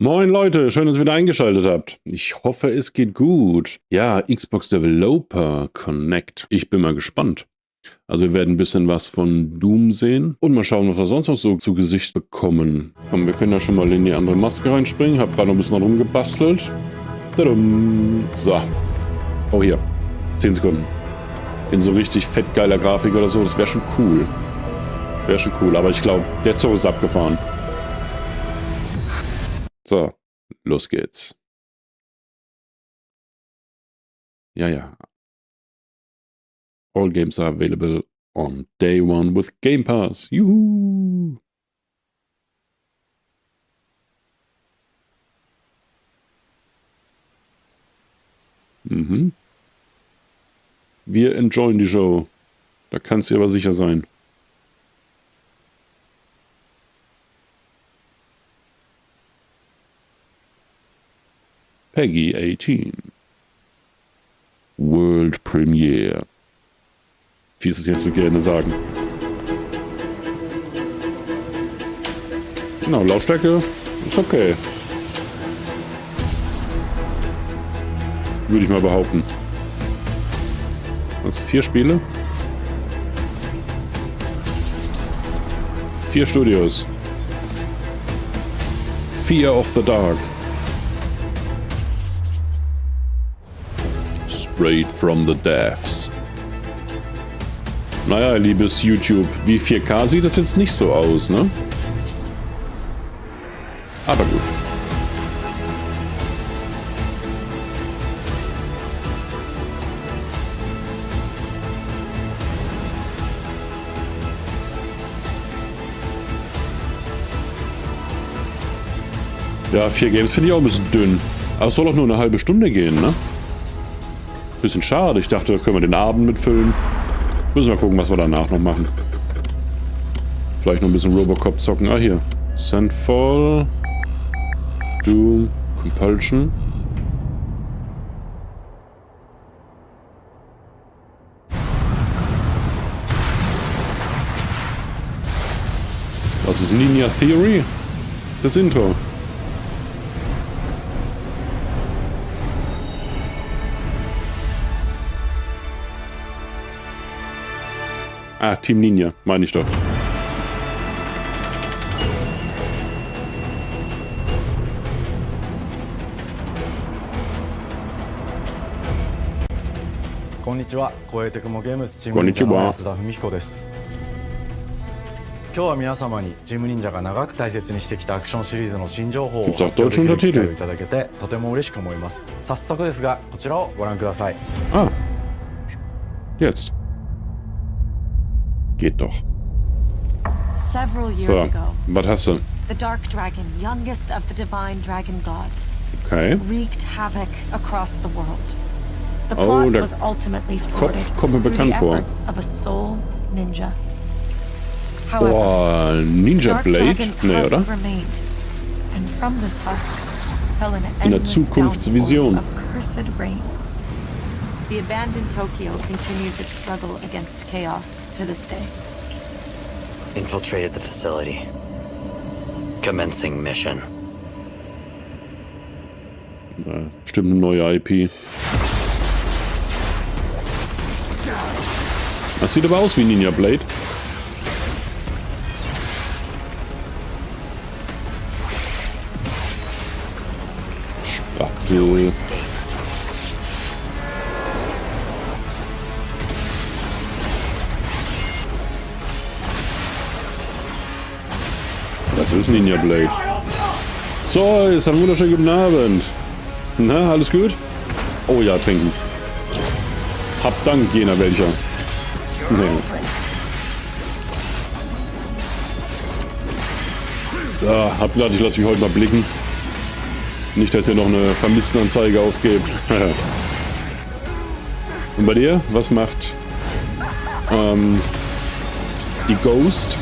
Moin Leute, schön, dass ihr wieder eingeschaltet habt. Ich hoffe, es geht gut. Ja, Xbox Developer Connect. Ich bin mal gespannt. Also wir werden ein bisschen was von Doom sehen und mal schauen, was wir sonst noch so zu Gesicht bekommen. Komm, wir können ja schon mal in die andere Maske reinspringen. Hab gerade noch ein bisschen rumgebastelt. Tadam. So. Oh, hier. 10 Sekunden. In so richtig fettgeiler Grafik oder so, das wäre schon cool. Wäre schon cool, aber ich glaube, der Zug ist abgefahren. So, los geht's. Ja. All games are available on day one with Game Pass. Juhu! Wir enjoyen die Show. Da kannst du aber sicher sein. Peggy 18. World Premiere. Wie ist es jetzt so gerne sagen? Genau, Lautstärke ist okay. Würde ich mal behaupten. Also 4 Spiele. 4 Studios. Fear of the Dark. Straight from the Devs. Naja, liebes YouTube, wie 4K sieht das jetzt nicht so aus, ne? Aber gut. Ja, 4 Games finde ich auch ein bisschen dünn. Aber es soll doch nur eine halbe Stunde gehen, ne? Bisschen schade. Ich dachte, da können wir den Abend mitfüllen. Müssen wir gucken, was wir danach noch machen. Vielleicht noch ein bisschen Robocop zocken. Ah, hier. Sandfall. Doom. Compulsion. Was ist Ninja Theory? Das Intro. Ah, Team Ninja, meine ich doch. Konnichiwa, 声テクモゲームスチーム忍者の増田文彦です。今日は皆様にチーム忍者が長く大切にしてきたアクションシリーズの新情報を発表できる機会をいただけてとても嬉しく思います。早速ですが、こちらをご覧ください。Ah, jetzt. Geht doch. Several years ago, was hast du? the Dark Dragon, youngest of the divine dragon gods, Okay. wreaked havoc across the world. The plot was ultimately thwarted kommt mir through bekannt the vor. efforts of a soul ninja. Boah, Ninja Dark Blade? Dragon's Nee, husk oder? remained, and from this husk fell an In der endless Zukunftsvision. downpour of cursed rain. The abandoned Tokyo continues its struggle against chaos to this day. Infiltrated the facility. Commencing mission. Bestimmt eine neue IP. Das sieht aber aus wie Ninja Blade. Spatzel. Das ist Ninja Blade. So, ist ein wunderschönen guten Abend. Na, alles gut? Oh ja, trinken. Hab Dank, jener welcher. Nee. Ja, hab gedacht, ich lasse mich heute mal blicken. Nicht, dass ihr noch eine Vermisstenanzeige aufgebt. Und bei dir? Was macht die Ghost?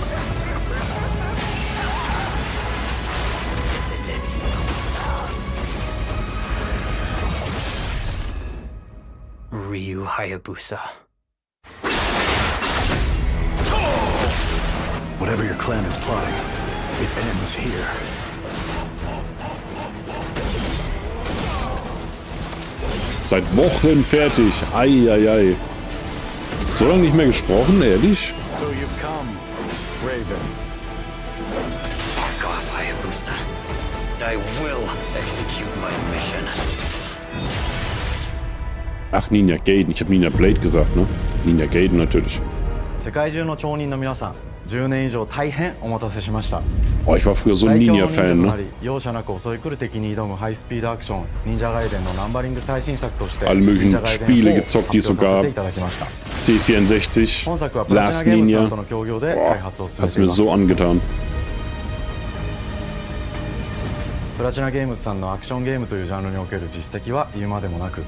Ryu Hayabusa. Whatever your clan is plotting, it ends here. Seit Wochen fertig. Eieiei. So lange nicht mehr gesprochen, ehrlich? So you've come, Raven. Fuck off, Hayabusa. I will execute my mission. Ach, Ninja Gaiden. Ich habe Ninja Blade gesagt, ne? Ninja Gaiden natürlich. 世界中の町人の皆さん、10年以上大変お待たせしました。 Oh, ich war früher so ein 最強の忍者 Ninja-Fan, とな ne? り、容赦なく襲い来る敵に挑むハイスピードアクション、忍者ガイデンのナンバリング最新作として、 Alle 忍 möglichen 者ガイデン Spiele 4を gezockt, 発 die 表 es さ so せて gab. いただきました。 C64, 本作はプラチ Last ナゲームズさん Ninja. との協業で Boah, 開発を進め hat's てい mir ます。 so angetan. プラチナゲームズさんのアクションゲームというジャンルにおける実績は言うまでもなく、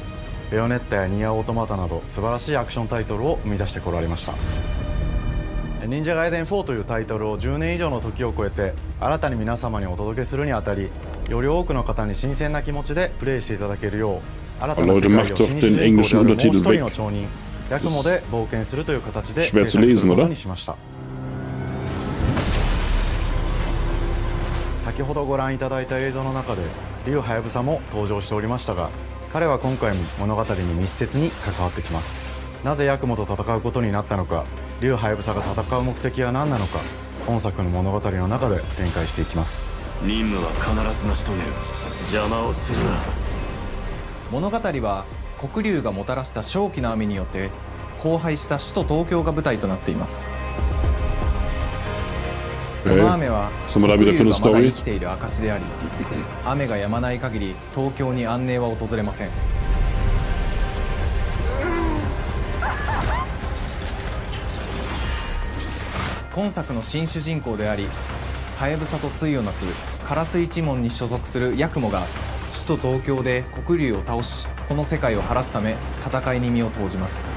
ベヨネッタやニアオートマタなど素晴らしいアクションタイトルを生み出してこられました。忍者ガイデン4というタイトルを10年以上の時を超えて新たに皆様にお届けするにあたり、より多くの方に新鮮な気持ちでプレイしていただけるよう、新たな世界を新主人公であるもう一人の町人ヤクモで冒険するという形で制作することにしました。先ほどご覧いただいた映像の中で竜はやぶさも登場しておりましたが、彼は今回も物語に密接に関わってきます。なぜヤクモと戦うことになったのか、竜はやぶさが戦う目的は何なのか、本作の物語の中で展開していきます。任務は必ず成し遂げる。邪魔をするな。物語は黒竜がもたらした正気の雨によって荒廃した首都東京が舞台となっています。この雨は黒竜がまだ生きている証であり、雨が止まない限り東京に安寧は訪れません。今作の新主人公であり、はやぶさと対をなす烏一門に所属するヤクモが首都東京で黒竜を倒し、この世界を晴らすため戦いに身を投じます。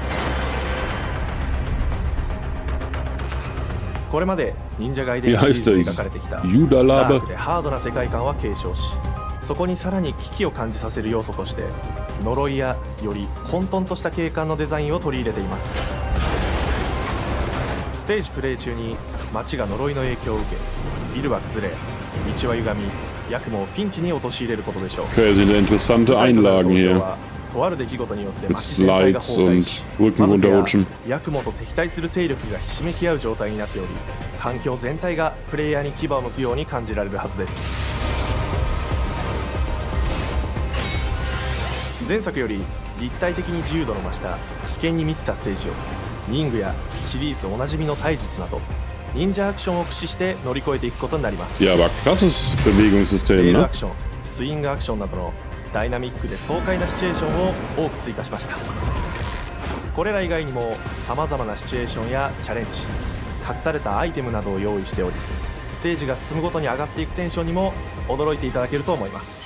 これまで忍者ガイデンシリーズで描かれてきたダークでハードな世界観は継承し、そこにさらに危機を感じさせる要素として呪いやより混沌とした景観のデザインを取り入れています。ステージプレイ中に街が呪いの影響を受け、ビルは崩れ、道は歪み、ヤクモをピンチに陥れることでしょう。 Okay, sind interessante Einlagen hier. とある出来事によって Mit 街全体が Slides 崩壊 und し、 Rücken runterrutschen. ヤクモと敵対する勢力がひしめき合う状態になっており、環境全体がプレイヤーに牙を向くように感じられるはずです。前作より立体的に自由度の増した危険に満ちたステージを、忍具やシリーズおなじみの体術など忍者アクションを駆使して乗り越えていくことになります。 Ja, aber krasses レ Bewegungssystem, ールア ne? クション、スイングアクションなどのダイナミックで爽快なシチュエーションを多く追加しました。これら以外にも様々なシチュエーションやチャレンジ、隠されたアイテムなどを用意しており、ステージが進むごとに上がっていくテンションにも驚いていただけると思います。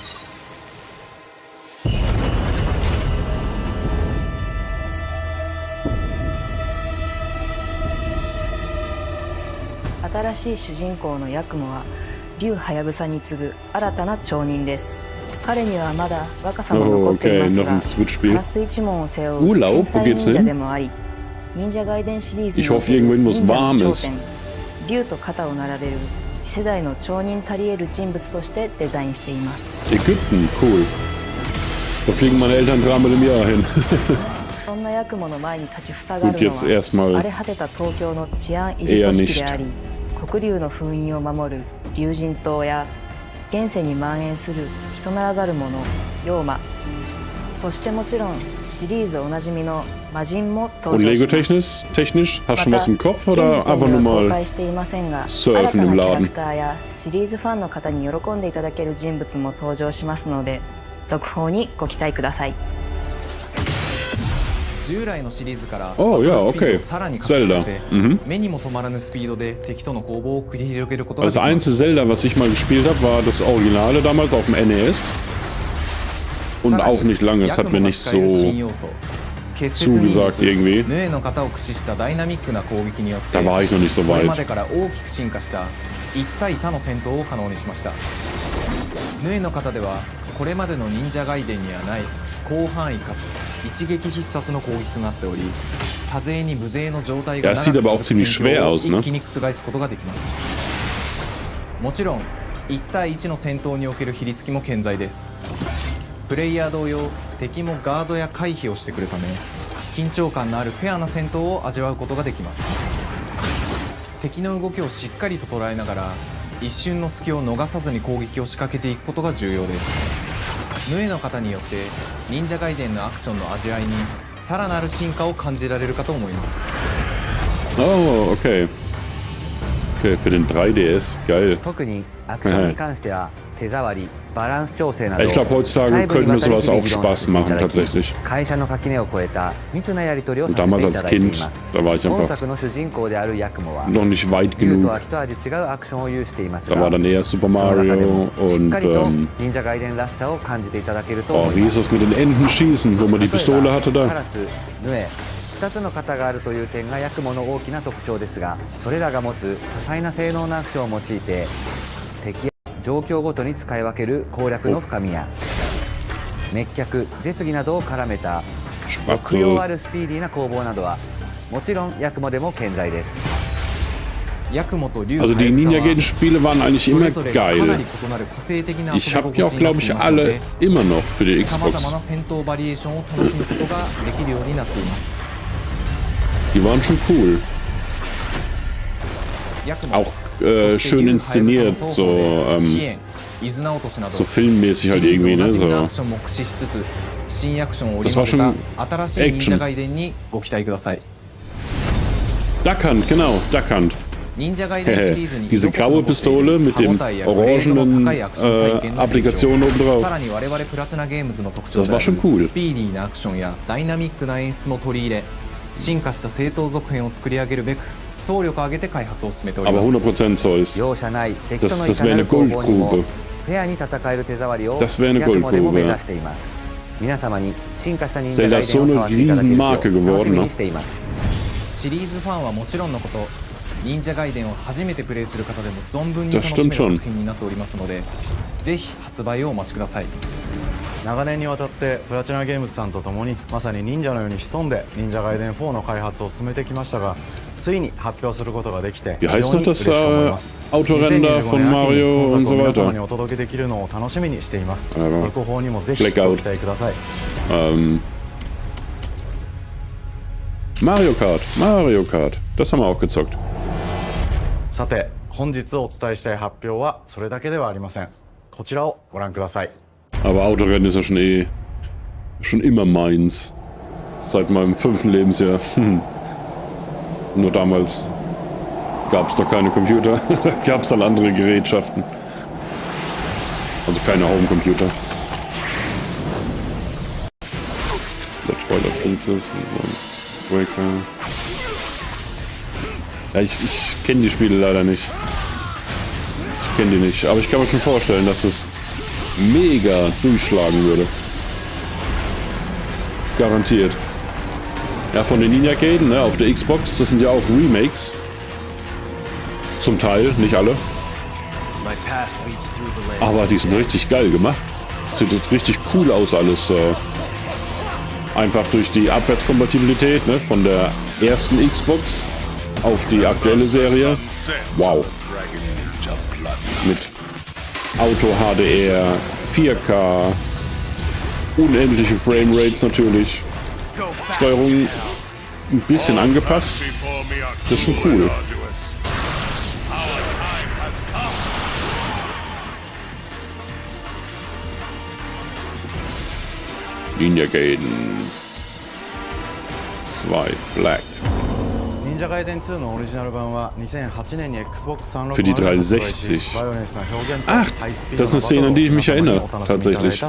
新しい主人公のヤクモは竜はやぶさに次ぐ新たな町人です。彼にはまだ若さも残っていますが、烏一門を背負う天才忍者でもあり、忍者ガイデンシリーズにおける忍者の頂点、竜と肩を並べる次世代の町人たり得る人物としてデザインしています。 Ägypten, cool. Da fliegen meine Eltern dreimal im Jahr hin. そんなヤクモの前に立ちふさがる Und の jetzt は erstmal 荒れ果てた東京の治安維持組織であり、黒竜の封印を守る竜神島や現世に蔓延する人ならざる者妖魔、そしてもちろんシリーズおなじみの魔人も Und 登場します。 Lego-technisch, hast du schon ま was im た Kopf 現 oder 時点 einfach で nur は公 mal 開していませんが、 surfen 新た im なキャラ Laden? クターやシリーズファンの方に喜んでいただける人物も登場しますので、続報にご期待ください。従来のシリーズから Oh, ja, スピード okay. をさらに加速 Zelda. させ、 Mhm. 目にも止まらぬスピードで敵との攻防を繰り広げることが Das できます。 einzige Zelda, was ich mal gespielt habe, war das Originale damals auf dem NES. Und auch nicht lange, es hat mir nicht so zugesagt irgendwie. ヌエの型を駆使したダイナミックな攻撃によって Da war ich noch nicht so これま weit. でから大きく進化した一対他の戦闘を可能にしました。ヌエの型ではこれまでの忍者ガイデンにはない広範囲かつ一撃必殺の攻撃となっており、多勢に無勢の状態が Ja, es sieht aber auch ziemlich schwer を aus, ne? 一気に覆すことができます。もちろん1対1の戦闘における比率付きも健在です。プレイヤー同様敵もガードや回避をしてくるため緊張感のあるフェアな戦闘を味わうことができます。敵の動きをしっかりと捉えながら一瞬の隙を逃さずに攻撃を仕掛けていくことが重要です。ヌエの方によって忍者ガイデンのアクションの味わいにさらなる進化を感じられるかと思います。 Oh, okay. Okay, für den 3DS. Geil. 特にアクションに関しては手触り、バランス調整など Ich glaube, heutzutage könnte mir sowas auch Spaß machen, tatsächlich. 会社の垣根を越えた密なやり取りをさ Und せてい damals た als だいてい Kind, ます。 da war ich 本 einfach 作の主人公であるヤクモは noch nicht weit 竜と genug. は一味違うアクションを有しています Da が war dann eher Super その中で Mario もしっ und かりと忍者ガイデンらしさを感じていただけると思 oh, い wie ま ist す。 das mit den Enten schießen, wo man die Pistole hatte カ da? ラス、ヌエ、2つの型があるという点がヤクモの大きな特徴ですが、それらが持つ多彩な性能のアクションを用いて敵や状況ごとに使い分ける攻略の深みや滅却、絶技などを絡めた抑揚あるスピーディーな攻防などはもちろんヤクモでも健在です。 Also die Ninja Gaiden Spiele waren eigentlich immer geil. Ich habe die auch, glaube ich, alle immer noch für die Xbox. Die waren schon cool. Auch schön inszeniert, so filmmäßig halt irgendwie, ne? So. Das war schon Action. Duck Hunt, genau, Duck Hunt. Diese graue Pistole mit dem orangenen Applikation oben drauf. Das war schon cool. 進化した正当続編を作り上げるべく総力を挙げて開発を進めており Aber ます。 100% Zeus. 容赦ない敵との Das いか wäre な eine る攻防にも Goldgrube. フェアに戦える手触りを Das wäre eine ヤクモでも Goldgrube. 目指しています。皆様に進化した忍者 Zelda ガイ ist デン so を eine 触っていただけるよう Riesenmarke 楽 geworden, しみ ne? にしています。シリーズファンはもちろんのこと忍者ガイデンを初めてプレイする方でも存分に Das 楽しめ stimmt る schon. 作品になっておりますのでぜひ発売をお待ちください。長年にわたってプラチナゲームズさんと共にまさに忍者のように潜んで忍者ガイデン4の開発を進めてきましたがついに発表することができて Wie 非 heißt 常 noch に嬉しく das 思います。 Autorender von 2025 Mario 年 und 秋 so に皆様 weiter? にお届けできるのを楽しみにしています。 Aber 続報にもぜひ Blackout ご期待ください。 Mario Kart. Mario Kart. Das haben wir auch gezockt. さて本日お伝えしたい発表はそれだけではありません。こちらをご覧ください。 Aber Autorennen ist ja schon immer meins. Seit meinem 5. Lebensjahr. Nur damals gab es noch keine Computer. Da gab es dann andere Gerätschaften. Also keine Homecomputer. Twilight Princess, Breaker. Ja, ich kenne die Spiele leider nicht. Ich kenne die nicht. Aber ich kann mir schon vorstellen, dass es mega durchschlagen würde. Garantiert. Ja, von den Ninja Gaiden, ne, auf der Xbox, das sind ja auch Remakes. Zum Teil, nicht alle. Aber die sind richtig geil gemacht. Sieht richtig cool aus alles. Einfach durch die Abwärtskompatibilität, ne, von der ersten Xbox auf die aktuelle Serie. Wow. Mit Auto HDR, 4K, unendliche Framerates natürlich. Steuerung ein bisschen angepasst. Das ist schon cool. Ninja Gaiden 2 Black. 忍者ガイデン2のオリジナル版は2008年に Xbox 360 Für die 360. Ach, das ist eine Szene, an die ich mich erinnere, tatsächlich.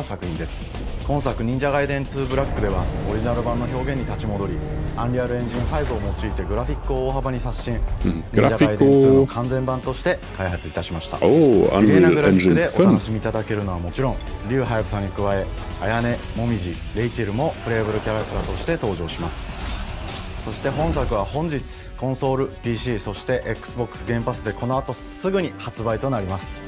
今作忍者ガイデン2ブラックではオリジナル版の表現に立ち戻りアンリアルエンジン5を用いてグラフィックを大幅に刷新忍者ガイデン2の完全版として開発いたしました。綺麗なグラフィックでお楽しみいただけるのはもちろん竜ハヤブサに加え綾音、もみじ、レイチェルもプレイブルキャラクターとして登場します。そして本作は本日コンソール、PC そして Xbox ゲームパスでこの後すぐに発売となります。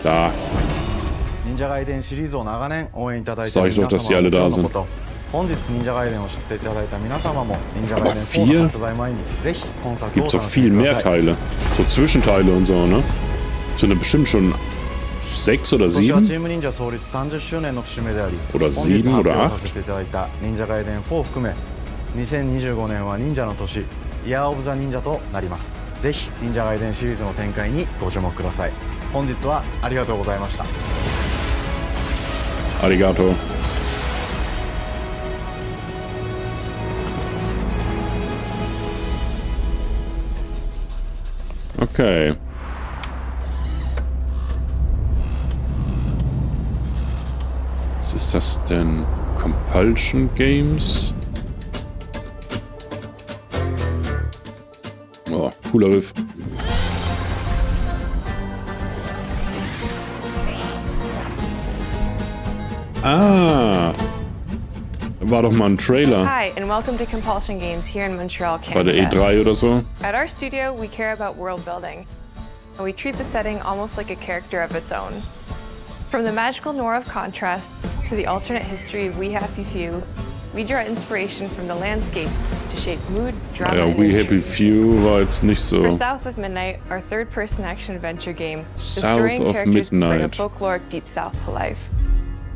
忍者ガイデンシリーズを長年応援いただいている皆様はもちろんのこと本日忍者ガイデンを知っていただいた皆様も忍者ガイデン4の発売前にぜひ本作をお楽しみください。 Gibt's doch viel mehr Teile. So Zwischenteile und so, ne? Sind da bestimmt schon 6 oder 今年は 7? チーム忍者創立30周年の節目であり、 Oder 本日 7 発 oder 表さ 8? せていただいた忍者ガイデン4を含め2025年は忍者の年、イヤーオブザ忍者となります。ぜひ忍者ガイデンシリーズの展開にご注目ください。本日はありがとうございました。 Arigato. Okay. Was ist das denn? Compulsion Games? Oh, cooler Riff. Ah, war doch mal ein Trailer. Hi, and welcome to Compulsion Games here in Montreal, Bei der Canada. E3 oder so. At our studio, we care about world building, and we treat the setting almost like a character of its own. From the magical noir of contrast to the alternate history of We Happy Few, we draw inspiration from the landscape to shape mood, drama, Ja, and We intrigue. Happy Few war jetzt nicht so. For South of Midnight, our third-person action-adventure game, the South story and of characters bring a Midnight. folkloric Deep South to life.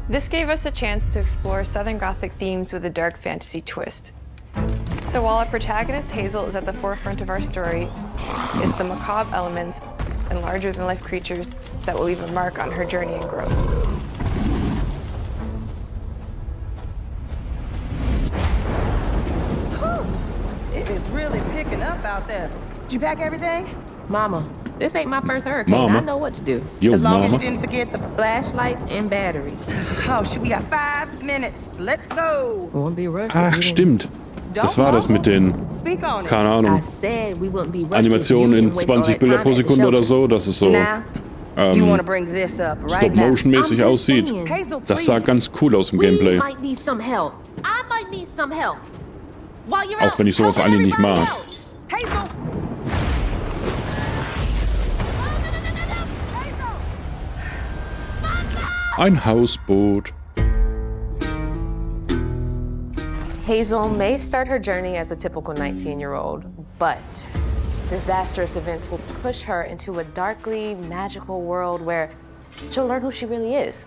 This gave us a chance to explore Southern Gothic themes with a dark fantasy twist. So while our protagonist Hazel is at the forefront of our story, it's the macabre elements and larger-than-life creatures that will leave a mark on her journey and growth. It is really picking up out there. Did you pack everything? Mama, this ain't my first hurricane. Mama. I know what to do. Yo, As long as Mama. you didn't forget the... Flashlights and batteries. Oh, shoot, we got 5 minutes. Let's go. Won't be rushed. Ach, stimmt. Das war das mit den, Speak on it. keine I Ahnung, said we wouldn't be rushed. Animationen in 20 Bilder pro Sekunde oder so, dass es so Now, you want to bring this up right now. Stop-Motion-mäßig aussieht. Hazel, Das sah please. ganz cool aus im We Gameplay. might need some help. I might need some help. While you're Auch out, wenn ich sowas help eigentlich nicht everybody mag. else. Hazel. Ein Hausboot. Hazel may start her journey as a typical 19-year-old, but disastrous events will push her into a darkly magical world where she'll learn who she really is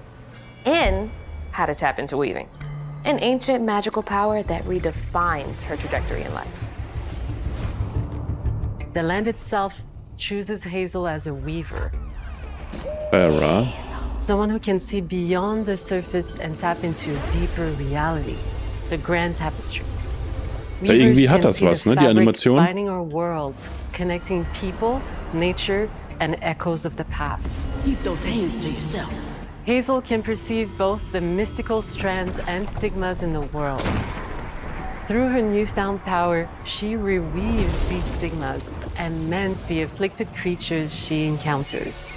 and how to tap into weaving, an ancient magical power that redefines her trajectory in life. The land itself chooses Hazel as a weaver, Farah. someone who can see beyond the surface and tap into a deeper reality, the grand tapestry. Ja, irgendwie Weavers hat can das see was, the ne, die fabric Animation. binding our worlds, connecting people, nature, and echoes of the past. Keep those hands to yourself. Hazel can perceive both the mystical strands and stigmas in the world. Through her newfound power, she reweaves these stigmas and mends the afflicted creatures she encounters.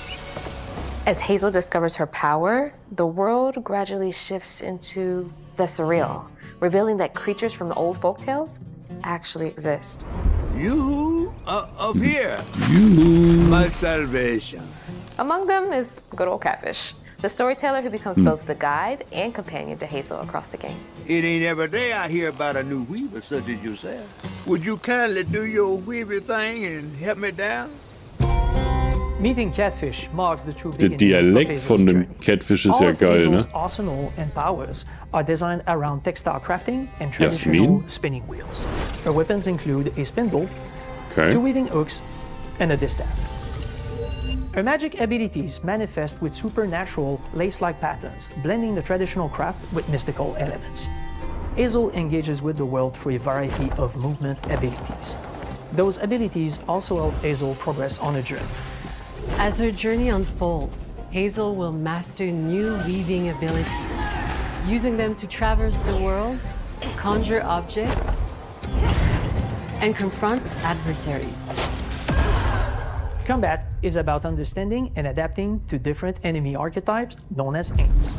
As Hazel discovers her power, the world gradually shifts into the surreal, revealing that creatures from the old folktales actually exist. You up here, my salvation. Among them is good old Catfish, the storyteller who becomes both the guide and companion to Hazel across the game. It ain't every day I hear about a new weaver such as yourself. Would you kindly do your weaver thing and help me down? Meeting Catfish marks the true Der beginning of Dialekt Hazel's von dem journey. Catfish ist All ja of geil, Hazel's ne? arsenal and powers are designed around textile crafting and traditional Jasmin? spinning wheels. Her weapons include a spindle, Okay. 2 weaving hooks, and a distaff. Her magic abilities manifest with supernatural lace-like patterns, blending the traditional craft with mystical elements. Hazel engages with the world through a variety of movement abilities. Those abilities also help Hazel progress on a journey. As her journey unfolds, Hazel will master new weaving abilities, using them to traverse the world, conjure objects, and confront adversaries. Combat is about understanding and adapting to different enemy archetypes known as ain'ts,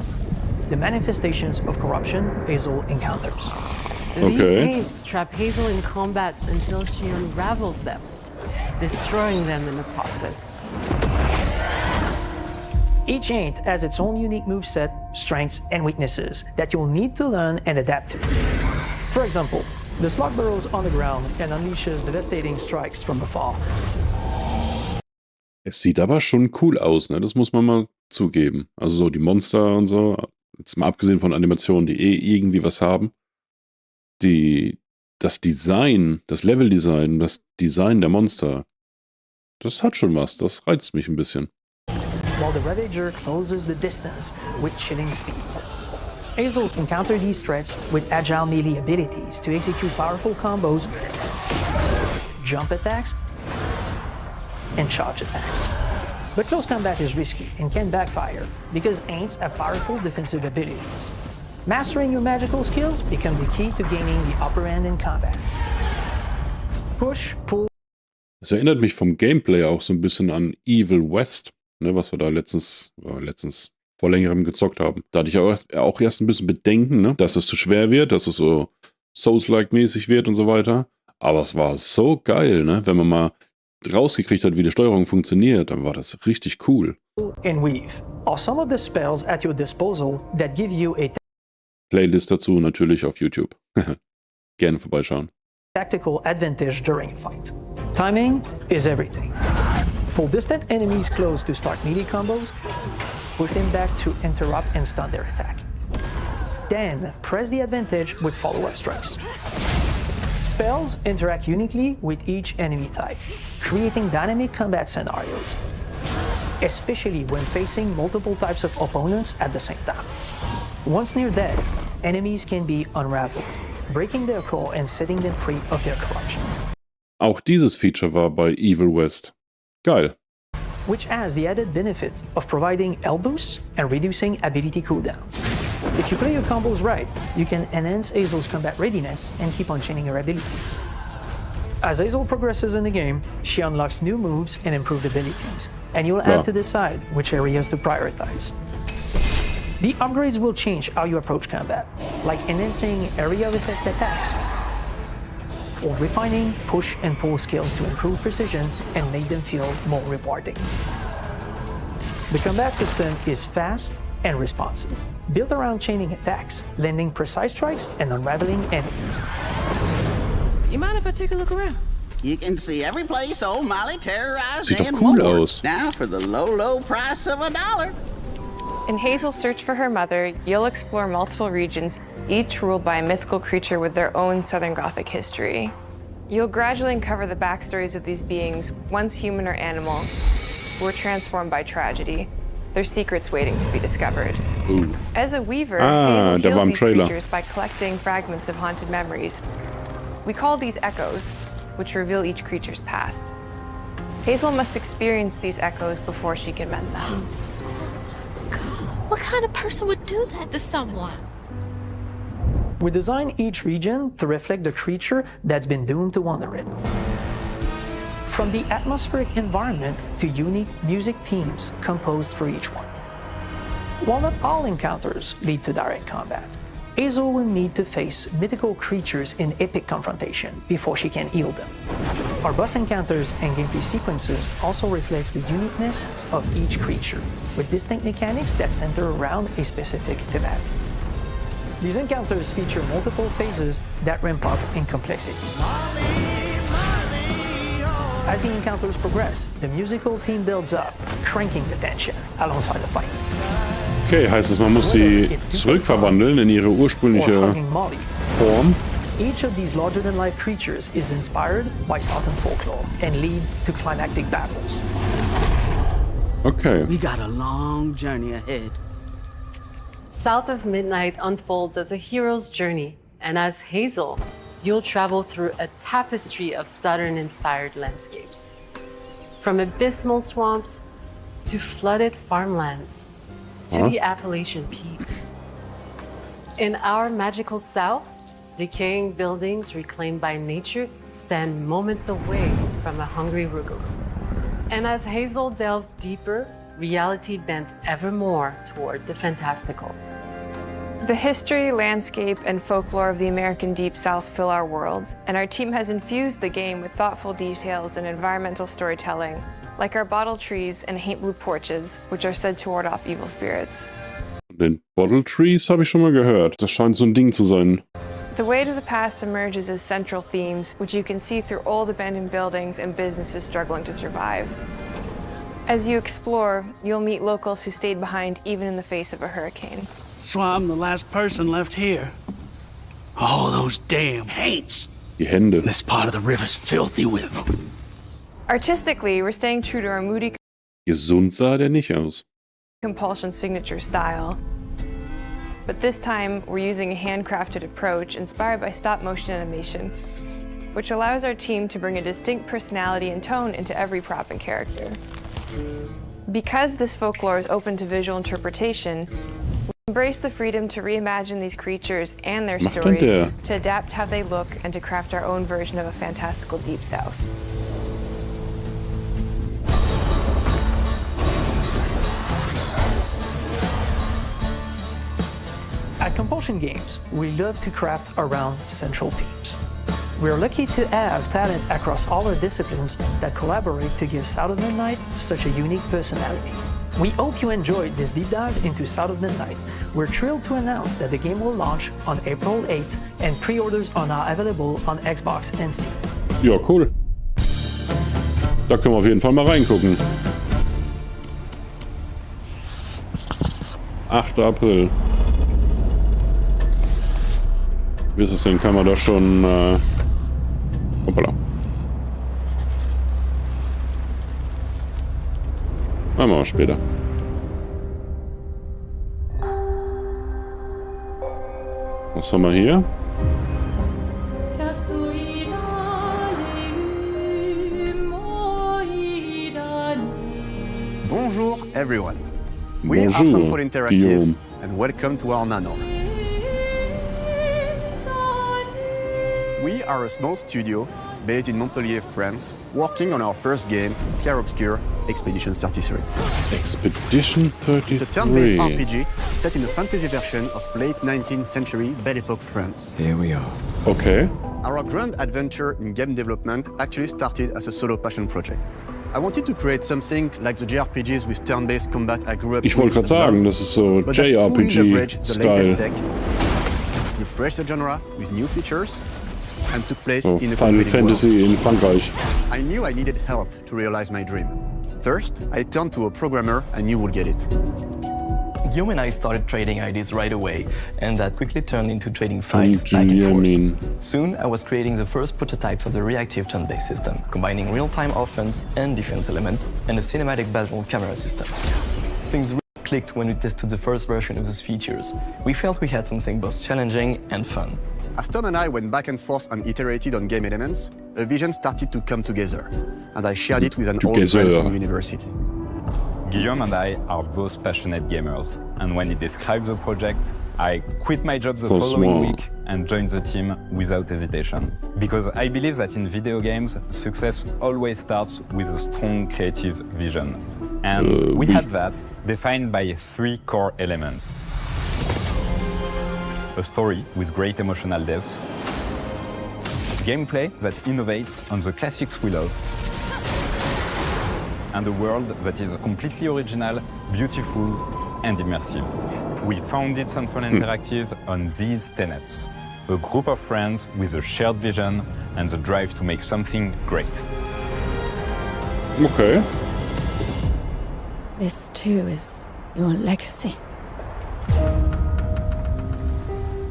the manifestations of corruption Hazel encounters. These ain'ts trap Hazel in combat until she unravels them, destroying them in the process. Each ain't has its own unique moveset, strengths, and weaknesses that you'll need to learn and adapt to. For example, the slug burrows on the ground and unleashes devastating strikes from afar. Es sieht aber schon cool aus, ne? Das muss man mal zugeben. Also so die Monster und so, jetzt mal abgesehen von Animationen, die irgendwie was haben, das Design, das Leveldesign, das Design der Monster, das hat schon was, das reizt mich ein bisschen. While the Ravager closes the distance with chilling speed. Hazel can counter these threats with agile melee abilities to execute powerful combos, jump attacks, and charge attacks. But close combat is risky and can backfire because Aints have powerful defensive abilities. Mastering your magical skills become the key to gaining the upper hand in combat. Push, pull. Es erinnert mich vom Gameplay auch so ein bisschen an Evil West, ne, was wir da letztens vor längerem gezockt haben. Da hatte ich auch erst ein bisschen Bedenken, ne, dass es zu schwer wird, dass es so Souls-like-mäßig wird und so weiter. Aber es war so geil, ne, wenn man mal rausgekriegt hat, wie die Steuerung funktioniert, dann war das richtig cool. And weave are some of the spells at your disposal that give you a Playlist dazu natürlich auf YouTube. Gerne vorbeischauen. Tactical advantage during a fight. Timing is everything. Pull distant enemies close to start melee combos, push them back to interrupt and stun their attack. Then press the advantage with follow-up strikes. Spells interact uniquely with each enemy type, creating dynamic combat scenarios, especially when facing multiple types of opponents at the same time. Once near death, enemies can be unraveled, breaking their core and setting them free of their corruption. Auch dieses Feature war bei Evil West. Geil. Which has the added benefit of providing health boosts and reducing ability cooldowns. If you play your combos right, you can enhance Hazel's combat readiness and keep on chaining her abilities. As Hazel progresses in the game, she unlocks new moves and improved abilities, and you'll have to decide which areas to prioritize. The upgrades will change how you approach combat, like enhancing area of effect attacks, or refining push and pull skills to improve precision and make them feel more rewarding. The combat system is fast and responsive, built around chaining attacks, landing precise strikes, and unraveling enemies. You mind if I take a look around? You can see every place old Molly terrorized Sieht doch and cool more. aus. Now for the low, low price of $1. In Hazel's search for her mother, you'll explore multiple regions, each ruled by a mythical creature with their own Southern Gothic history. You'll gradually uncover the backstories of these beings, once human or animal, who were transformed by tragedy, their secrets waiting to be discovered. Ooh. As a weaver, Hazel der war heals im these Trailer. creatures by collecting fragments of haunted memories. We call these echoes, which reveal each creature's past. Hazel must experience these echoes before she can mend them. What kind of person would do that to someone? We design each region to reflect the creature that's been doomed to wander it. From the atmospheric environment to unique music themes composed for each one. While not all encounters lead to direct combat, Hazel will need to face mythical creatures in epic confrontation before she can heal them. Our boss encounters and gameplay sequences also reflects the uniqueness of each creature, with distinct mechanics that center around a specific thematic. These encounters feature multiple phases that ramp up in complexity. As the encounters progress, the musical theme builds up, cranking the tension alongside the fight. Okay, heißt es, man muss die zurückverwandeln in ihre ursprüngliche Form. Each of these larger-than-life creatures is inspired by Southern folklore and lead to climactic battles. Okay. We got a long journey ahead. South of Midnight unfolds as a hero's journey, and as Hazel, you'll travel through a tapestry of Southern-inspired landscapes. From abysmal swamps to flooded farmlands to the Appalachian peaks. In our magical South, decaying buildings reclaimed by nature stand moments away from a hungry Rugal. And as Hazel delves deeper, reality bends ever more toward the fantastical. The history, landscape, and folklore of the American Deep South fill our world, and our team has infused the game with thoughtful details and environmental storytelling, like our bottle trees and haint blue porches, which are said to ward off evil spirits. Den Bottle Trees habe ich schon mal gehört. Das scheint so ein Ding zu sein. The way to the past emerges as central themes, which you can see through old abandoned buildings and businesses struggling to survive. As you explore, you'll meet locals who stayed behind even in the face of a hurricane. That's why I'm the last person left here. All those damn haints. Die Hände. This part of the river's filthy with them. Artistically, we're staying true to our moody Gesund sah der nicht aus. compulsion signature style. But this time, we're using a handcrafted approach inspired by stop-motion animation, which allows our team to bring a distinct personality and tone into every prop and character. Because this folklore is open to visual interpretation, we embrace the freedom to reimagine these creatures and their stories, to adapt how they look, and to craft our own version of a fantastical Deep South. At Compulsion Games, we love to craft around central themes. We are lucky to have talent across all our disciplines that collaborate to give South of Midnight such a unique personality. We hope you enjoyed this deep dive into South of Midnight. We're thrilled to announce that the game will launch on April 8th and pre-orders are now available on Xbox and Steam. Ja, cool. Da können wir auf jeden Fall mal reingucken. 8. April. Wie ist es denn? Kann man da schon... hoppala. Machen wir später. Was haben wir hier? Bonjour everyone. We are Some4 Interactive Guillaume. and welcome to our manor. We are a small studio based in Montpellier, France, working on our first game, Clair Obscur Expedition 33. Expedition 33. It's a turn-based RPG set in a fantasy version of late 19th century Belle Epoque France. Here we are. Okay. Our grand adventure in game development actually started as a solo passion project. I wanted to create something like the JRPGs with turn-based combat I grew up with. Ich wollte gerade sagen, das ist so JRPG-Style. Refresh the genre with new features and took place So in a Final Fantasy in Frankreich. I knew I needed help to realize my dream. First, I turned to a programmer I knew would get it. Guillaume and I started trading ideas right away, and that quickly turned into trading files back and forth. Soon, I was creating the first prototypes of the reactive turn-based system, combining real-time offense and defense element, and a cinematic battle camera system. Things really clicked when we tested the first version of those features. We felt we had something both challenging and fun. As Tom and I went back and forth and iterated on game elements, a vision started to come together, and I shared it with an old friend from university. Guillaume and I are both passionate gamers, and when he described the project, I quit my job the following week and joined the team without hesitation. Because I believe that in video games, success always starts with a strong creative vision. And we had that, defined by 3 core elements. A story with great emotional depth, gameplay that innovates on the classics we love, and a world that is completely original, beautiful, and immersive. We founded Some4 Interactive on these tenets. A group of friends with a shared vision and the drive to make something great. Okay. This too is your legacy.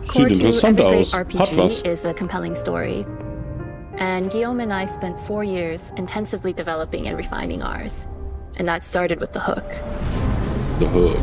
Sieht interessant aus. Hat was. RPG is a compelling story. And Guillaume and I spent 4 years intensively developing and refining ours. And that started with the hook. The hook.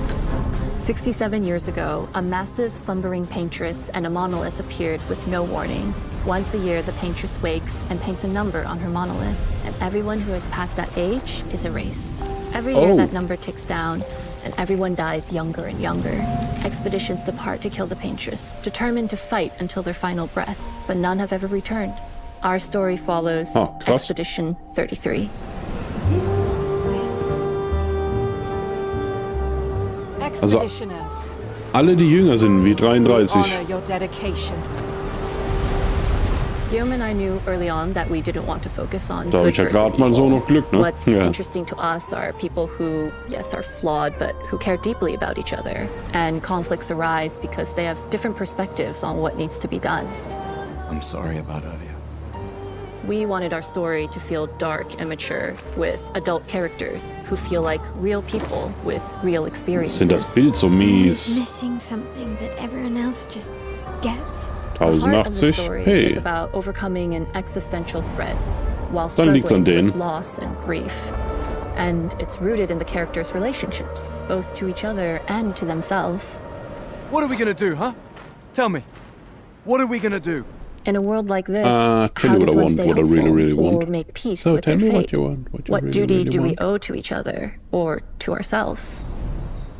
67 years ago, a massive slumbering paintress and a monolith appeared with no warning. Once a year, the paintress wakes and paints a number on her monolith, and everyone who has passed that age is erased. Every year that number ticks down, and everyone dies younger and younger. Expeditions depart to kill the paintress, determined to fight until their final breath, but none have ever returned. Our story follows Expedition 33. Also, alle, die jünger sind wie 33. Guillaume and I knew early on that we didn't want to focus on Da habe ich ja gerade mal so noch Glück, ne? What's interesting to us are people who, yes, are flawed, but who care deeply about each other. And conflicts arise because they have different perspectives on what needs to be done. I'm sorry about earlier. We wanted our story to feel dark and mature, with adult characters who feel like real people with real experiences. Sind das Bild so mies? Missing something that everyone else just gets. The heart of the 1080, story hey. is about overcoming an existential threat while Dann liegt's an struggling with denen. loss and grief. And it's rooted in the characters' relationships, both to each other and to themselves. What are we gonna do, huh? Tell me. What are we gonna do? In a world like this, Tell how you what does I one want, stay what I hopeful really want. or make peace So with tell their me fate? what you want, what you What really, duty really do we want. owe to each other or to ourselves?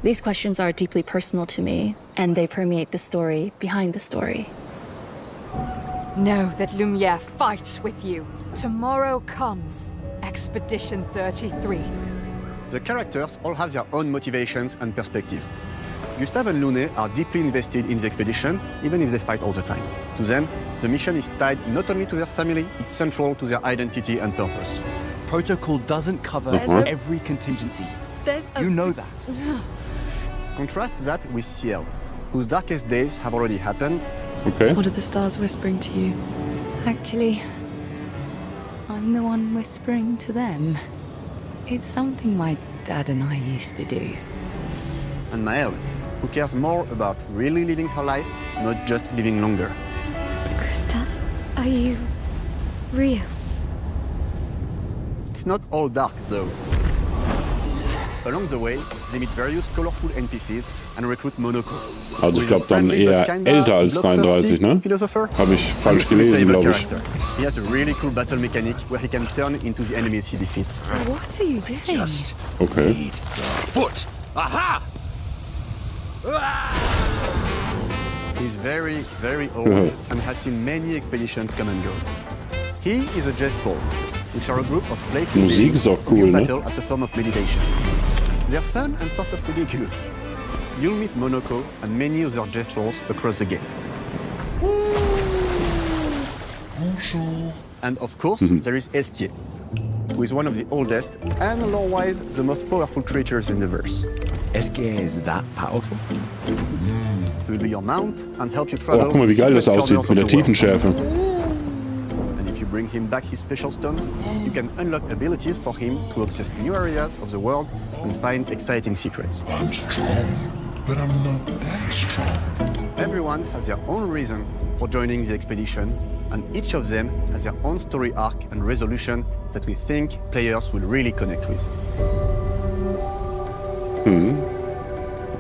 These questions are deeply personal to me, and they permeate the story behind the story. Know that Lumiere fights with you. Tomorrow comes. Expedition 33. The characters all have their own motivations and perspectives. Gustave and Lune are deeply invested in the expedition, even if they fight all the time. To them, the mission is tied not only to their family, it's central to their identity and purpose. Protocol doesn't cover every contingency. You know that. Contrast that with Ciel, whose darkest days have already happened. Okay. What are the stars whispering to you? Actually, I'm the one whispering to them. It's something my dad and I used to do. And Maëlle, who cares more about really living her life, not just living longer. Gustave, are you real? It's not all dark, though. Along the way, they meet various colorful NPCs and recruit Monoko. Also ich glaube dann eher älter als 33, ne? Habe ich falsch gelesen, glaube ich. He has a really cool battle mechanic where he can turn into the enemies he defeats. What are you doing? Okay. Foot! Aha! He's very, very old and has seen many expeditions come and go. He is a jest troll, which are a group of playful Musik beings ist auch who view cool, ne? battle as a form of meditation. They're fun and sort of ridiculous. You'll meet Monoko and many other jest trolls across the game. And of course, there is Esquier, who is one of the oldest and lore-wise the most powerful creatures in the verse. Esquier is that powerful? He will be your mount and help you Oh, travel guck mal, wie geil das secret aussieht corners mit of der the world. Tiefenschärfe. And if you bring him back his special stones, you can unlock abilities for him to access new areas of the world and find exciting secrets. I'm strong, but I'm not that strong. Everyone has their own reason for joining the expedition, and each of them has their own story arc and resolution that we think players will really connect with.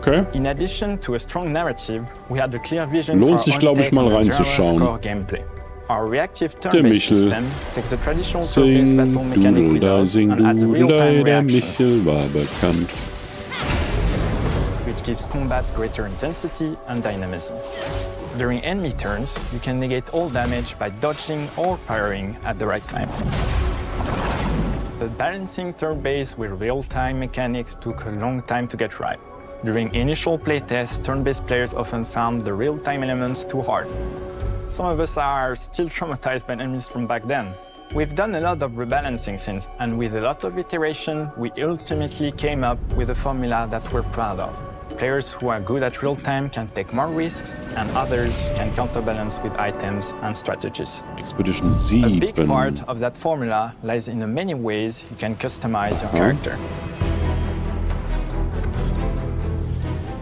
Okay. In addition to a strong narrative, we had a clear vision Lohnt for sich, our glaube ich, take mal on the reinzuschauen. core gameplay. Our reactive Der turn-based Michel. system takes the traditional turn-based Sing, battle mechanic we Dudel da, love sing, and adds a Dudel real-time da, der reaction, Michel war bekannt. which gives combat greater intensity and dynamism. During enemy turns, you can negate all damage by dodging or parrying at the right time. But balancing turn-based with real-time mechanics took a long time to get right. During initial playtests, turn-based players often found the real-time elements too hard. Some of us are still traumatized by enemies from back then. We've done a lot of rebalancing since, and with a lot of iteration, we ultimately came up with a formula that we're proud of. Players who are good at real-time can take more risks, and others can counterbalance with items and strategies. Expedition 7. A big part of that formula lies in the many ways you can customize your character.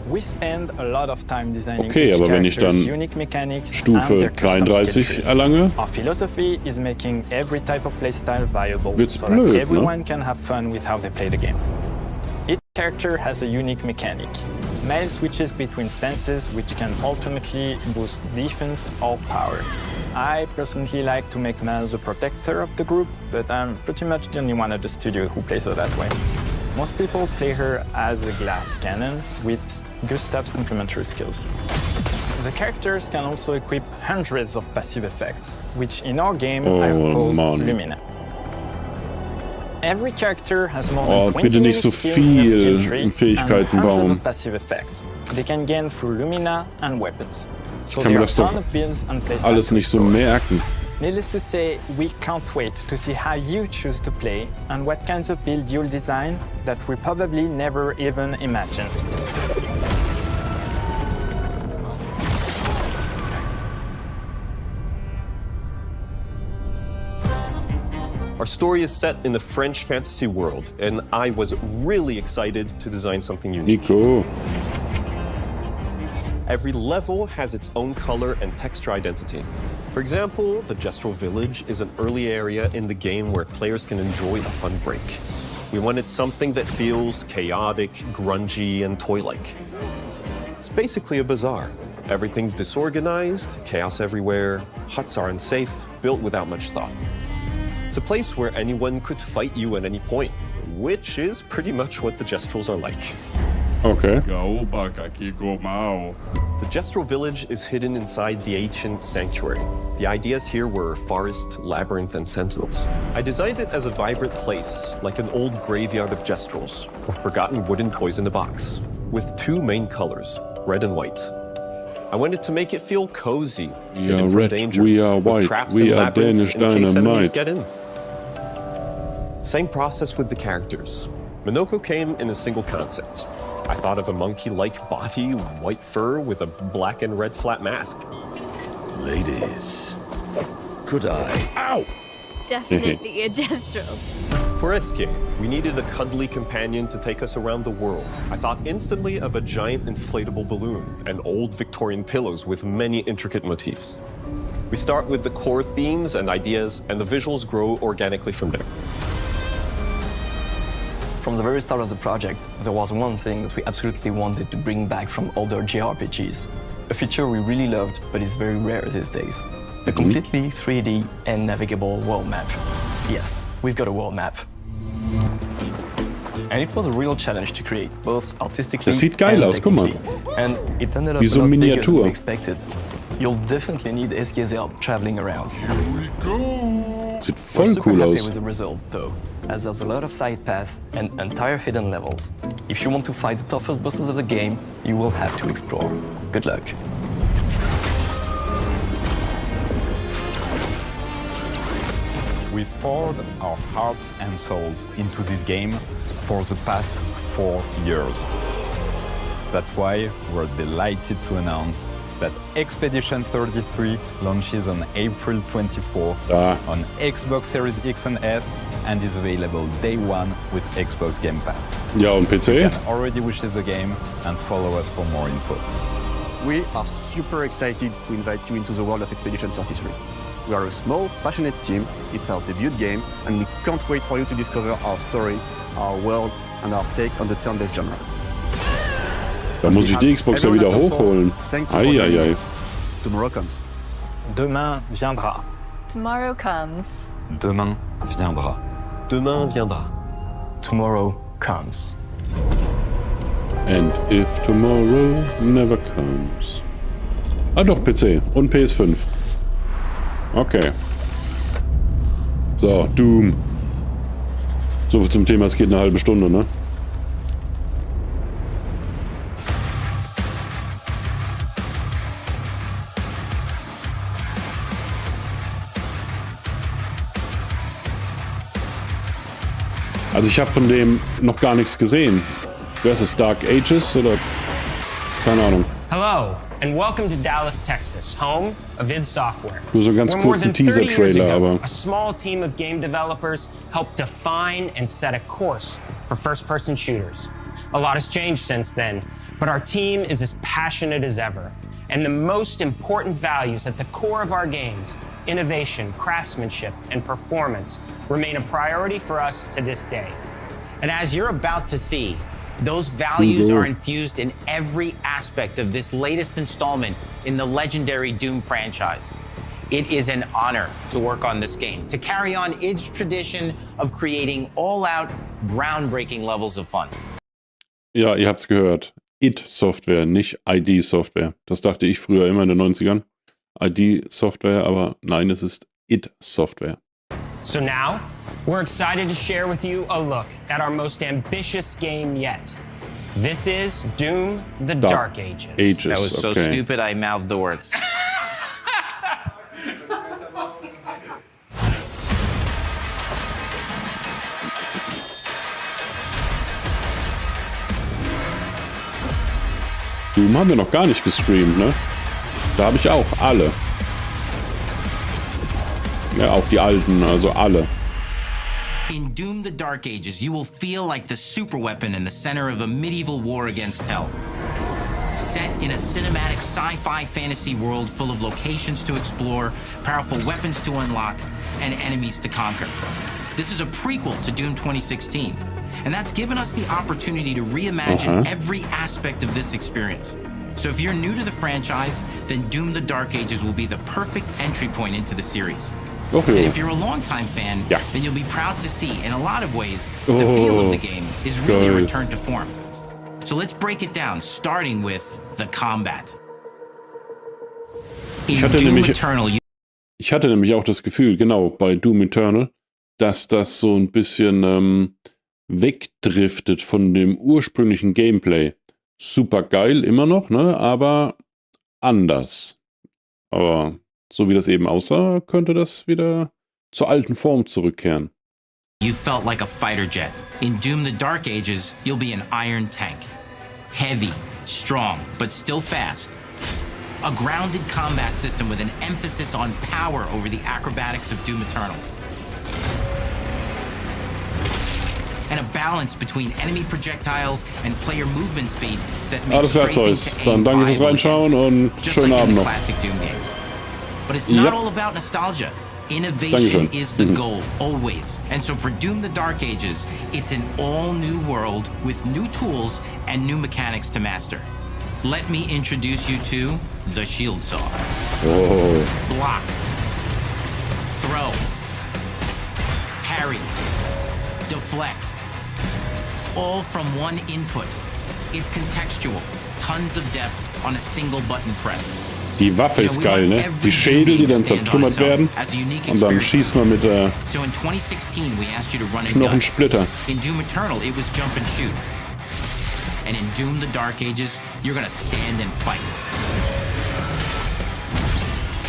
We spend a lot of time designing Okay, each aber wenn ich character's dann unique mechanics Stufe and their custom 33 skill trees. erlange, Our philosophy is making every type of playstyle viable wird's so blöd, that ne? everyone can have fun with how they play the game. Each character has a unique mechanic. Maëlle switches between stances which can ultimately boost defense or power. I personally like to make Maëlle the protector of the group, but I'm pretty much the only one at the studio who plays her that way. Most people play her as a glass cannon with Gustave's complementary skills. The characters can also equip hundreds of passive effects, which in our game I've called Lumina. Every character has more than 20 bitte nicht so skills in their skill viel tree in Fähigkeiten and hundreds bauen. of passive effects. They can gain through Lumina and weapons. So Ich kann mir there are das a doch ton of builds and playstyles alles to nicht so explore. merken. Needless to say, we can't wait to see how you choose to play and what kinds of build you'll design that we probably never even imagined. Our story is set in the French fantasy world, and I was really excited to design something unique. Nico. Every level has its own color and texture identity. For example, the Gestural Village is an early area in the game where players can enjoy a fun break. We wanted something that feels chaotic, grungy, and toy-like. It's basically a bazaar. Everything's disorganized, chaos everywhere, huts are unsafe, built without much thought. It's a place where anyone could fight you at any point, which is pretty much what the Gestrals are like. Okay. The Gestural Village is hidden inside the ancient sanctuary. The ideas here were forest, labyrinth, and sentinels. I designed it as a vibrant place, like an old graveyard of Gestrals, or forgotten wooden toys in a box, with two main colors, red and white. I wanted to make it feel cozy. We are red, danger, we are white, we are Danish dynamite. Get in. Same process with the characters. Minoko came in a single concept. I thought of a monkey-like body, white fur with a black and red flat mask. Ladies, could I? Ow! Definitely a Gestral. For SK, we needed a cuddly companion to take us around the world. I thought instantly of a giant inflatable balloon and old Victorian pillows with many intricate motifs. We start with the core themes and ideas, and the visuals grow organically from there. From the very start of the project, there was one thing that we absolutely wanted to bring back from older JRPGs. A feature we really loved, but is very rare these days. A completely 3D and navigable world map. Yes, we've got a world map. And it was a real challenge to create, both artistically Das sieht geil aus, guck mal. And it ended up Wie so a lot bigger Miniatur. than we expected. You'll definitely need SK's help traveling around. Sieht voll cool happy aus. with the result, though, as there's a lot of side paths and entire hidden levels. If you want to fight the toughest bosses of the game, you will have to explore. Good luck. We've poured our hearts and souls into this game for the past 4 years. That's why we're delighted to announce that Expedition 33 launches on April 24th on Xbox Series X and S and is available day one with Xbox Game Pass. Ja, und PC? You can already wishlist the game and follow us for more info. We are super excited to invite you into the world of Expedition 33. We are a small, passionate team, it's our debut game, and we can't wait for you to discover our story, our world, and our take on the turn-based genre. Da muss ich die Xbox ja wieder hochholen. Eieiei. Tomorrow comes. Demain viendra. Tomorrow comes. Demain viendra. Demain viendra. Tomorrow comes. And if tomorrow never comes. Ah doch, PC und PS5. Okay. So, Doom. So viel zum Thema, es geht eine halbe Stunde, ne? Also ich habe von dem noch gar nichts gesehen. Wer ist es? Dark Ages oder? Keine Ahnung. Hello and welcome to Dallas, Texas, home of id Software. Nur so ganz kurzen Teaser-Trailer, aber... A small team of game developers helped define and set a course for first-person shooters. A lot has changed since then, but our team is as passionate as ever. And the most important values at the core of our games, innovation, craftsmanship, and performance, remain a priority for us to this day. And as you're about to see, those values are infused in every aspect of this latest installment in the legendary Doom franchise. It is an honor to work on this game, to carry on id's tradition of creating all-out, groundbreaking levels of fun. Ja, ihr habt's gehört. id-Software, nicht ID-Software. Das dachte ich früher immer in den 90ern. ID-Software, aber nein, es ist id-Software. So now, we're excited to share with you a look at our most ambitious game yet. This is Doom: The Dark Ages. That was so stupid I mouthed the words. Doom haben wir noch gar nicht gestreamt, ne? Da habe ich auch alle. Ja, auch die alten, also alle. In Doom the Dark Ages, you will feel like the superweapon in the center of a medieval war against hell. Set in a cinematic sci-fi fantasy world full of locations to explore, powerful weapons to unlock, and enemies to conquer. This is a prequel to Doom 2016, and that's given us the opportunity to reimagine every aspect of this experience. So if you're new to the franchise, then Doom the Dark Ages will be the perfect entry point into the series. And if you're a longtime fan, then you'll be proud to see, in a lot of ways, the feel of the game is really returned to form. So let's break it down, starting with the combat. In Doom Eternal, ich hatte nämlich auch das Gefühl, genau, bei Doom Eternal, dass das so ein bisschen wegdriftet von dem ursprünglichen Gameplay. Super geil, immer noch, ne? Aber anders. Aber so wie das eben aussah, könnte das wieder zur alten Form zurückkehren. You felt like a fighter jet. In Doom the Dark Ages, you'll be an iron tank. Heavy, strong, but still fast. A grounded combat system with an emphasis on power over the acrobatics of Doom Eternal. And a balance between enemy projectiles and player movement speed that makes Alles klar, dann danke fürs Reinschauen und schönen Abend noch. Classic Doom games. But it's not all about nostalgia. Innovation is the goal, always. And so for Doom the Dark Ages, it's an all-new world with new tools and new mechanics to master. Let me introduce you to the Shield Saw. Block. Throw. Parry. Deflect. All from one input. It's contextual. Tons of depth on a single button press. Die Waffe ist geil, ne? Die Schädel, die dann zertrümmert werden. Und dann schießt man mit Knochensplitter. In Doom Eternal, it was jump and shoot. And in Doom the Dark Ages, you're gonna stand and fight.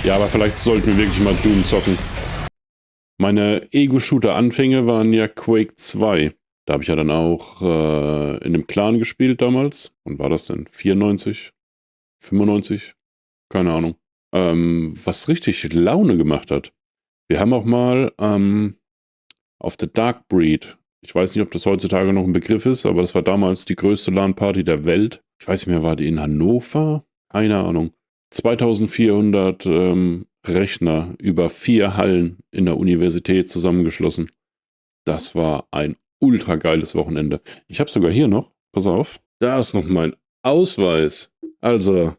Ja, aber vielleicht sollten wir wirklich mal Doom zocken. Meine Ego-Shooter-Anfänge waren ja Quake 2. Da habe ich ja dann auch in dem Clan gespielt damals. Wann war das denn? 94? 95? Keine Ahnung. Was richtig Laune gemacht hat. Wir haben auch mal auf The Dark Breed, ich weiß nicht, ob das heutzutage noch ein Begriff ist, aber das war damals die größte LAN-Party der Welt. Ich weiß nicht mehr, war die in Hannover? Keine Ahnung. 2400 Rechner über 4 Hallen in der Universität zusammengeschlossen. Das war ein ultra geiles Wochenende. Ich habe sogar hier noch, pass auf, da ist noch mein Ausweis. Also,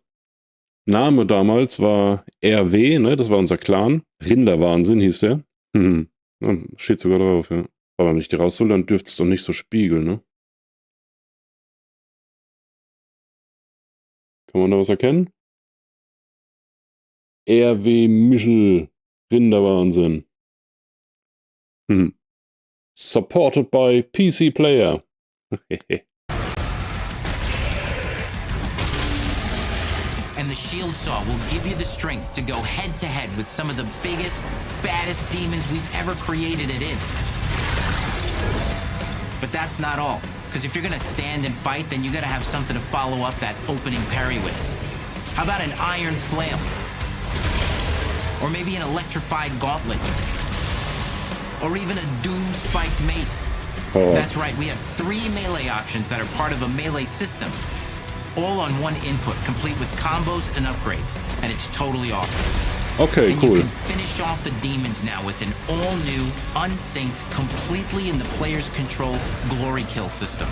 Name damals war RW, ne, das war unser Clan. Rinderwahnsinn hieß der. Steht sogar drauf, ja. Aber wenn ich die raushole, dann dürfte es doch nicht so spiegeln, ne? Kann man da was erkennen? RW Michel, Rinderwahnsinn. Supported by PC Player. And the Shield Saw will give you the strength to go head-to-head with some of the biggest, baddest demons we've ever created it in. But that's not all. Because if you're gonna stand and fight, then you gotta have something to follow up that opening parry with. How about an iron flail? Or maybe an electrified gauntlet? Or even a doom-spiked mace? That's right, we have 3 melee options that are part of a melee system. All on one input, complete with combos and upgrades. And it's totally awesome. Okay, and cool. You can finish off the demons now with an all-new, unsynced, completely in the player's control glory kill system.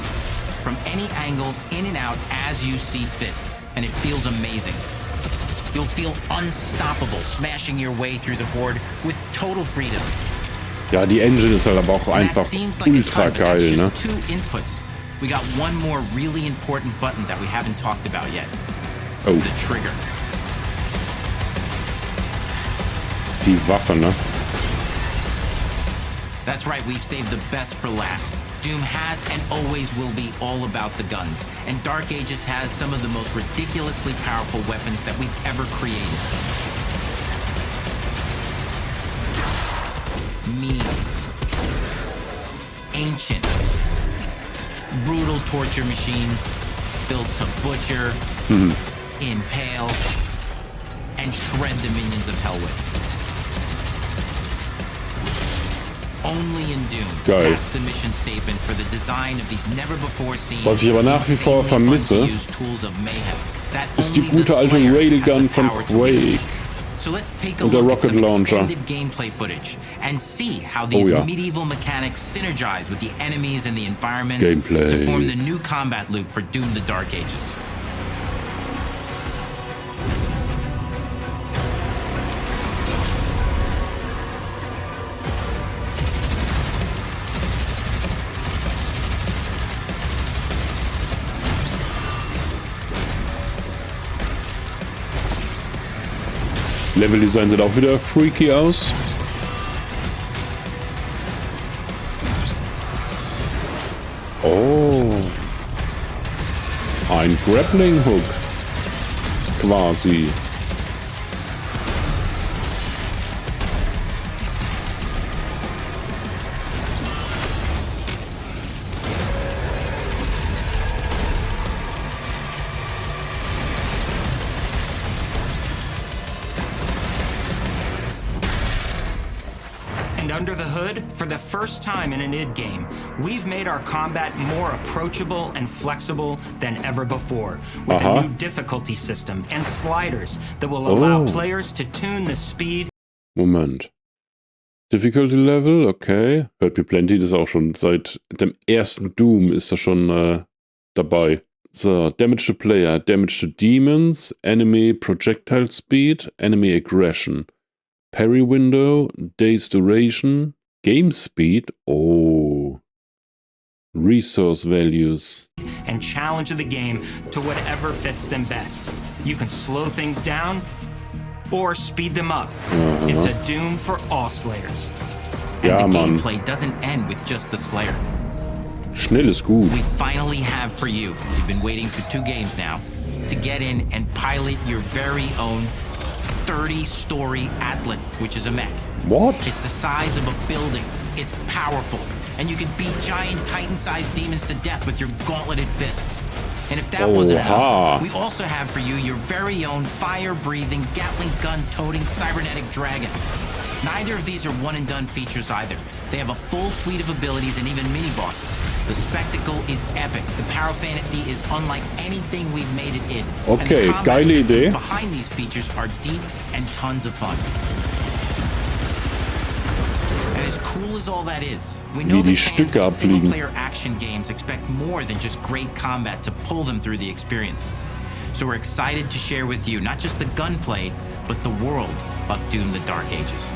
From any angle, in and out, as you see fit. And it feels amazing. You'll feel unstoppable, smashing your way through the horde with total freedom. Ja, die Engine ist halt aber auch einfach ultra geil, ne? 2 inputs. We got one more really important button that we haven't talked about yet. The trigger. Die Waffe, ne? That's right, we've saved the best for last. Doom has and always will be all about the guns. And Dark Ages has some of the most ridiculously powerful weapons that we've ever created. Mean. Ancient. Brutal torture machines built to butcher, impale, and shred the minions of hell with. Geil. Was ich aber nach wie vor vermisse, ist die gute alte Railgun von Quake. So let's take a Und der look at Rocket some Launcher. extended gameplay footage and see how these ja. medieval mechanics synergize with the enemies and the environments Gameplay. to form the new combat loop for Doom: The Dark Ages. Leveldesign sieht auch wieder freaky aus. Oh. Ein Grappling Hook. Quasi. And under the hood, for the first time in an id game, we've made our combat more approachable and flexible than ever before, with a new difficulty system and sliders that will allow players to tune the speed. Moment. Difficulty Level, okay. Hört mir plenty, das ist auch schon seit dem ersten Doom ist das schon dabei. So, Damage to Player, Damage to Demons, Enemy Projectile Speed, Enemy Aggression. Parry Window, Days Duration, Game Speed, Resource Values. And challenge the game to whatever fits them best. You can slow things down or speed them up. It's a Doom for all Slayers. And the gameplay doesn't end with just the Slayer. Schnell ist gut. We finally have for you, you've been waiting for 2 games now, to get in and pilot your very own 30-story Atlas, which is a mech. What? It's the size of a building. It's powerful. And you can beat giant Titan-sized demons to death with your gauntleted fists. And if that wasn't enough, we also have for you your very own fire-breathing, Gatling gun-toting cybernetic dragon. Neither of these are one-and-done features either. They have a full suite of abilities and even mini-bosses. The spectacle is epic. The power fantasy is unlike anything we've made it in. Okay, and the combat geile systems Idee. behind these features are deep and tons of fun. And as cool as all that is, we know that fans of single-player action games expect more than just great combat to pull them through the experience. So we're excited to share with you not just the gunplay, but the world of Doom: The Dark Ages.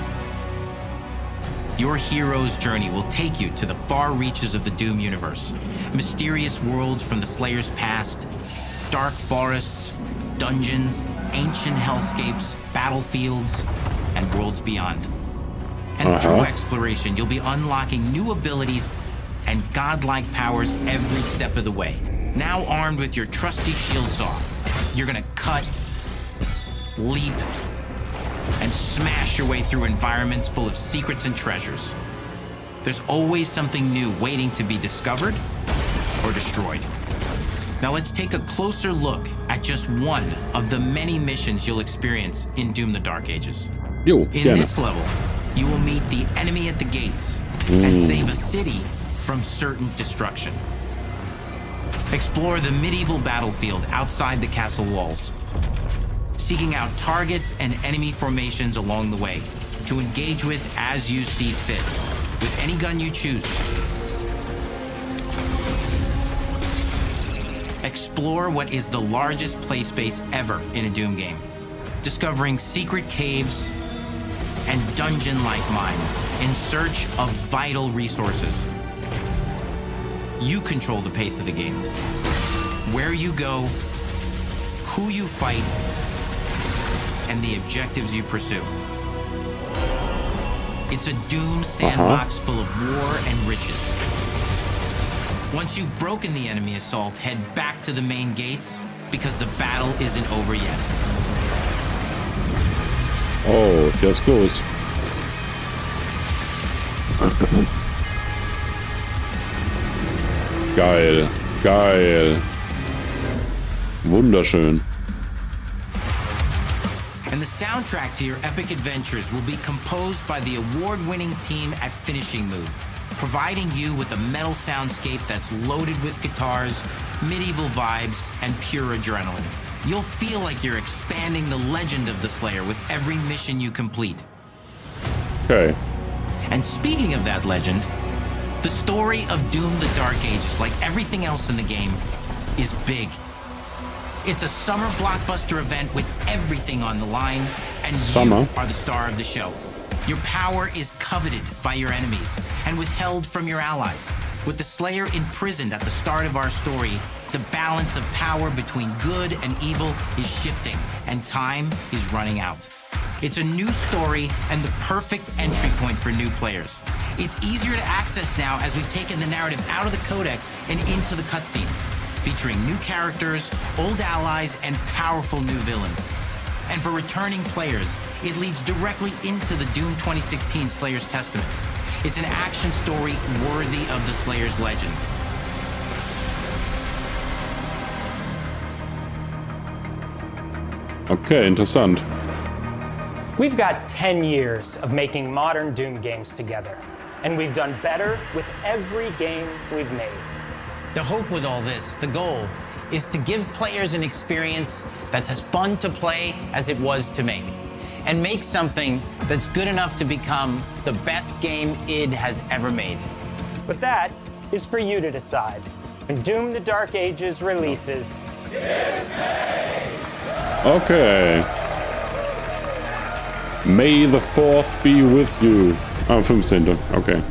Your hero's journey will take you to the far reaches of the Doom universe. Mysterious worlds from the Slayer's past, dark forests, dungeons, ancient hellscapes, battlefields, and worlds beyond. And through exploration, you'll be unlocking new abilities and godlike powers every step of the way. Now armed with your trusty shield saw, you're gonna cut, leap, and smash your way through environments full of secrets and treasures. There's always something new waiting to be discovered or destroyed. Now let's take a closer look at just one of the many missions you'll experience in Doom: The Dark Ages. In this level, you will meet the enemy at the gates and save a city from certain destruction. Explore the medieval battlefield outside the castle walls, seeking out targets and enemy formations along the way to engage with as you see fit, with any gun you choose. Explore what is the largest play space ever in a Doom game, discovering secret caves and dungeon-like mines in search of vital resources. You control the pace of the game, where you go, who you fight, and the objectives you pursue. It's a Doom sandbox full of war and riches. Once you've broken the enemy assault, head back to the main gates, because the battle isn't over yet. Oh, der ist groß. Geil, geil. Wunderschön. And the soundtrack to your epic adventures will be composed by the award-winning team at Finishing Move, providing you with a metal soundscape that's loaded with guitars, medieval vibes, and pure adrenaline. You'll feel like you're expanding the legend of the Slayer with every mission you complete. Okay. And speaking of that legend, the story of Doom: The Dark Ages, like everything else in the game, is big. It's a summer blockbuster event with everything on the line, and you are the star of the show. Your power is coveted by your enemies and withheld from your allies. With the Slayer imprisoned at the start of our story, the balance of power between good and evil is shifting, and time is running out. It's a new story and the perfect entry point for new players. It's easier to access now as we've taken the narrative out of the codex and into the cutscenes, featuring new characters, old allies, and powerful new villains. And for returning players, it leads directly into the Doom 2016 Slayer's Testaments. It's an action story worthy of the Slayer's legend. Okay, interessant. We've got 10 years of making modern Doom games together, and we've done better with every game we've made. The hope with all this, the goal, is to give players an experience that's as fun to play as it was to make, and make something that's good enough to become the best game id has ever made. But that is for you to decide. When Doom: The Dark Ages releases... Okay. May the 4th be with you. Ah, 15. Okay.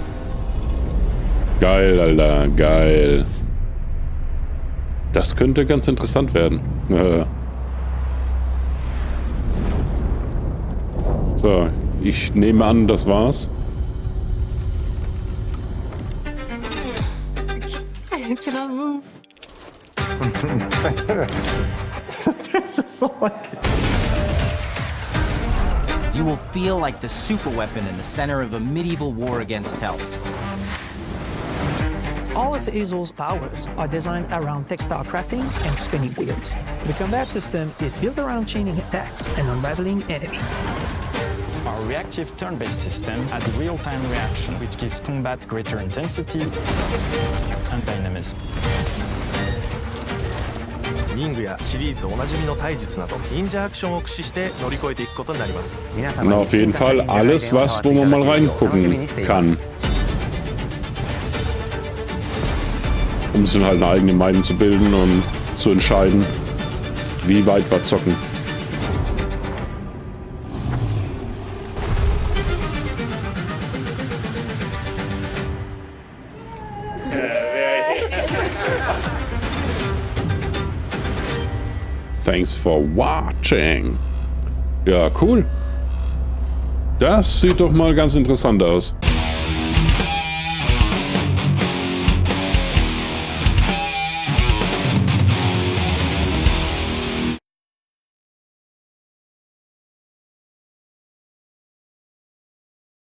Geil, Alter. Geil. Das könnte ganz interessant werden. So, ich nehme an, das war's. I cannot move. This is so like... You will feel like the super weapon in the center of a medieval war against hell. All of Hazel's powers are designed around textile crafting and spinning wheels. The combat system is built around chaining attacks and unraveling enemies. Our reactive turn-based system has a real-time reaction, which gives combat greater intensity and dynamism. 忍具やシリーズおなじみの体術など忍者アクションを駆使して乗り越えていくことになります。Na, auf jeden Fall alles, was, wo man mal reingucken kann. Um sich halt eine eigene Meinung zu bilden und zu entscheiden, wie weit wir zocken. Thanks for watching. Ja, cool. Das sieht doch mal ganz interessant aus.